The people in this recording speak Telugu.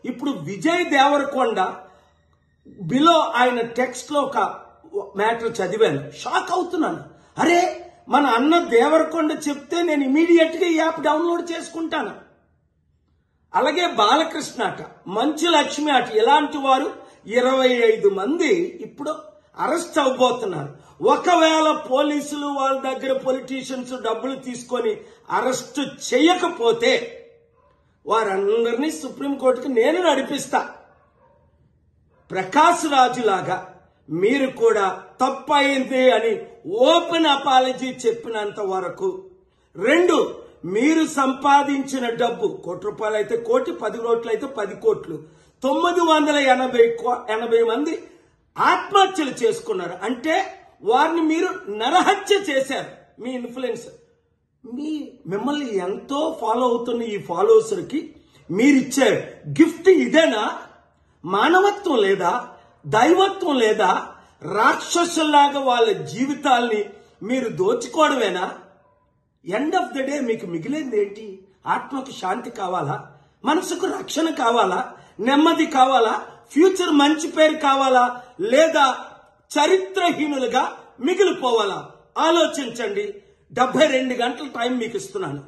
ఇప్పుడు విజయ్ దేవరకొండ బిలో ఆయన టెక్స్ట్ లో ఒక మ్యాటర్ చదివాను, షాక్ అవుతున్నాను. అరే మన అన్న దేవరకొండ చెప్తే నేను ఇమీడియట్ గా ఈ యాప్ డౌన్లోడ్ చేసుకుంటాను. అలాగే బాలకృష్ణ అట, మంచు లక్ష్మి అట, ఇలాంటి వారు 25 మంది ఇప్పుడు అరెస్ట్ అవబోతున్నారు. ఒకవేళ పోలీసులు వాళ్ళ దగ్గర పొలిటీషియన్స్ డబ్బులు తీసుకొని అరెస్ట్ చేయకపోతే వారందరినీ సుప్రీంకోర్టుకి నేను నడిపిస్తా. ప్రకాష్ రాజు లాగా మీరు కూడా తప్పయింది అని ఓపెన్ అపాలజీ చెప్పినంత వరకు, 2 మీరు సంపాదించిన డబ్బు ₹1 అయితే 1 కోటి, 10 కోట్లు అయితే 10 కోట్లు, 980 మంది ఆత్మహత్యలు చేసుకున్నారు. అంటే వారిని మీరు నరహత్య చేశారు. మీ ఇన్ఫ్లుయెన్స్, మిమ్మల్ని ఎంతో ఫాలో అవుతున్న ఈ ఫాలోవర్స్కి మీరిచ్చే గిఫ్ట్ ఇదేనా? మానవత్వం లేదా? దైవత్వం లేదా? రాక్షసుల్లాగా వాళ్ళ జీవితాల్ని మీరు దోచుకోవడమేనా? ఎండ్ ఆఫ్ ద డే మీకు మిగిలింది ఏంటి? ఆత్మకు శాంతి కావాలా? మనసుకు రక్షణ కావాలా? నెమ్మది కావాలా? ఫ్యూచర్ మంచి పేరు కావాలా? లేదా చరిత్రహీనులుగా మిగిలిపోవాలా? ఆలోచించండి. 72 గంటల టైం మీకు ఇస్తున్నాను.